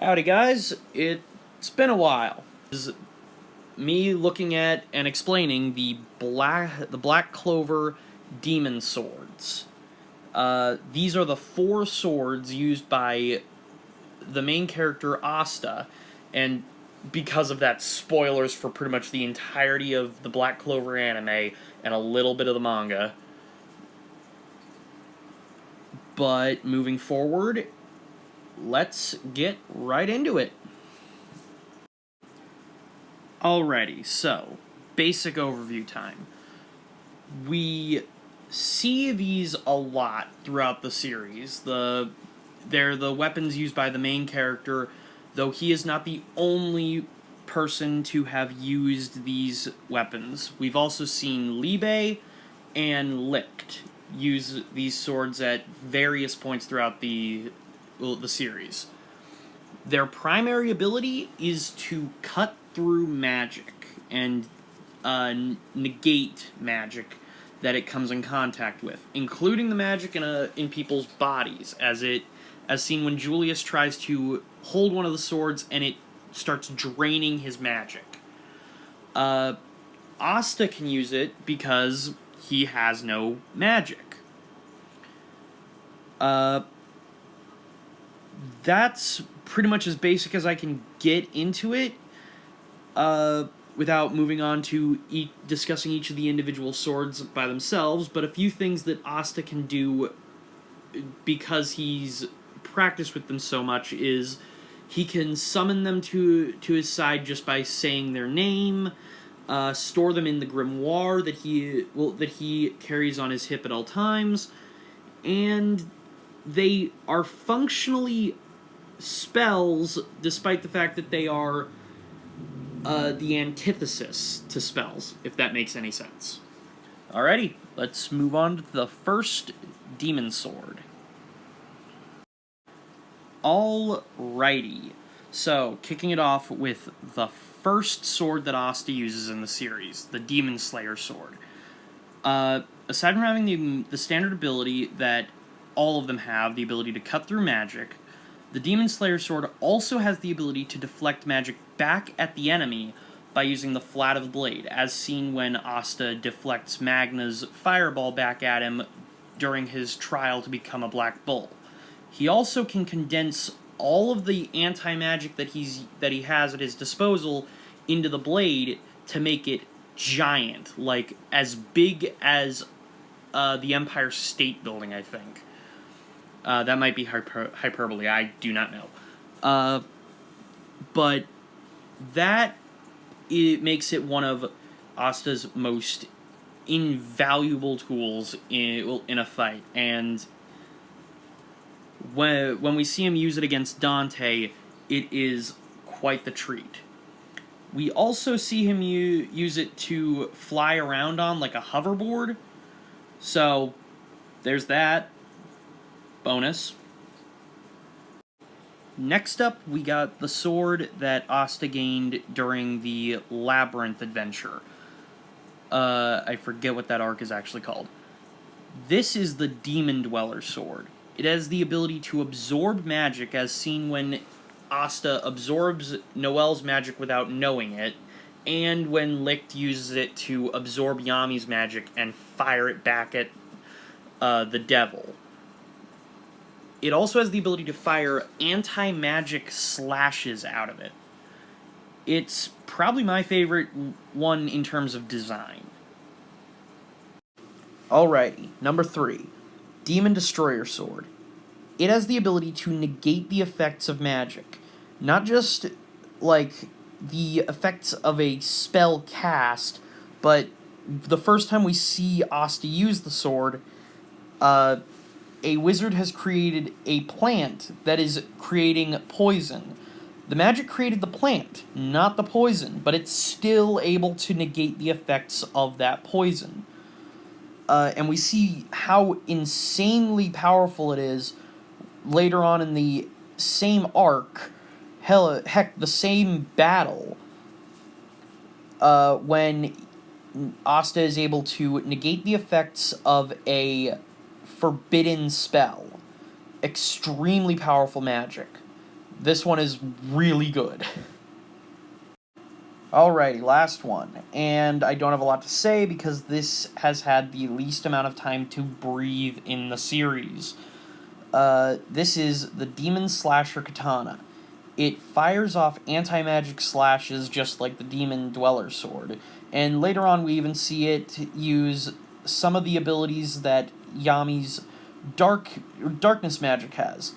Howdy guys, it's been a while. This is me looking at and explaining the Black Clover demon swords. These are the 4 swords used by the main character Asta, and because of that, spoilers for pretty much the entirety of the Black Clover anime and a little bit of the manga. But moving forward, let's get right into it. Alrighty, so, basic overview time. We see these a lot throughout the series. They're the weapons used by the main character, though he is not the only person to have used these weapons. We've also seen Libe and Licht use these swords at various points throughout the series. Their primary ability is to cut through magic and negate magic that it comes in contact with, including the magic in people's bodies, as seen when Julius tries to hold one of the swords and it starts draining his magic. Asta can use it because he has no magic. That's pretty much as basic as I can get into it, without moving on to discussing each of the individual swords by themselves, but a few things that Asta can do because he's practiced with them so much is he can summon them to his side just by saying their name, store them in the grimoire that he carries on his hip at all times, and they are functionally spells, despite the fact that they are the antithesis to spells, if that makes any sense. Alrighty, let's move on to the first demon sword. Alrighty, so kicking it off with the first sword that Asta uses in the series, the Demon Slayer sword. Aside from having the standard ability that all of them have, the ability to cut through magic, the Demon Slayer sword also has the ability to deflect magic back at the enemy by using the flat of the blade, as seen when Asta deflects Magna's fireball back at him during his trial to become a Black Bull. He also can condense all of the anti-magic that he has at his disposal into the blade to make it giant, like as big as the Empire State Building, I think. That might be hyperbole, I do not know. But it makes it one of Asta's most invaluable tools in a fight, and when we see him use it against Dante, it is quite the treat. We also see him use it to fly around on like a hoverboard, so there's that. Bonus. Next up, we got the sword that Asta gained during the Labyrinth adventure. I forget what that arc is actually called. This is the Demon Dweller sword. It has the ability to absorb magic, as seen when Asta absorbs Noelle's magic without knowing it, and when Licht uses it to absorb Yami's magic and fire it back at the devil. It also has the ability to fire anti-magic slashes out of it. It's probably my favorite one in terms of design. Alrighty, number 3. Demon Destroyer Sword. It has the ability to negate the effects of magic. Not just, like, the effects of a spell cast, but the first time we see Asta use the sword, a wizard has created a plant that is creating poison. The magic created the plant, not the poison, but it's still able to negate the effects of that poison. And we see how insanely powerful it is later on in the same arc, heck, the same battle, when Asta is able to negate the effects of a forbidden spell. Extremely powerful magic. This one is really good. Alrighty, last one. And I don't have a lot to say because this has had the least amount of time to breathe in the series. This is the Demon Slasher Katana. It fires off anti-magic slashes just like the Demon Dweller Sword. And later on we even see it use some of the abilities that Yami's darkness magic has.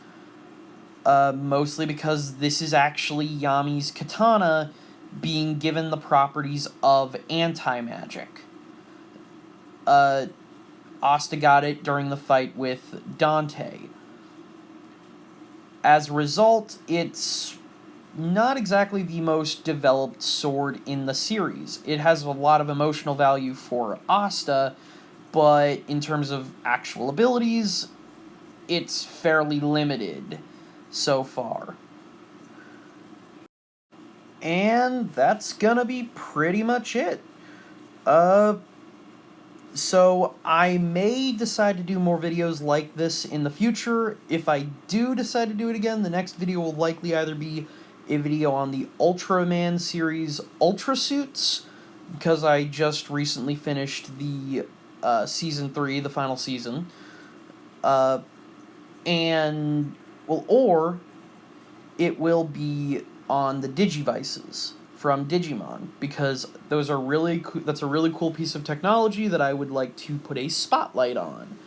Mostly because this is actually Yami's katana being given the properties of anti-magic. Asta got it during the fight with Dante. As a result, it's not exactly the most developed sword in the series. It has a lot of emotional value for Asta, but in terms of actual abilities, it's fairly limited so far. And that's gonna be pretty much it. So I may decide to do more videos like this in the future. If I do decide to do it again, the next video will likely either be a video on the Ultraman series Ultra Suits, because I just recently finished the Season 3, the final season. Or it will be on the Digivices from Digimon, because that's a really cool piece of technology that I would like to put a spotlight on.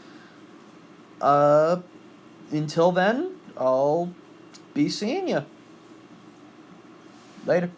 Until then, I'll be seeing ya. Later.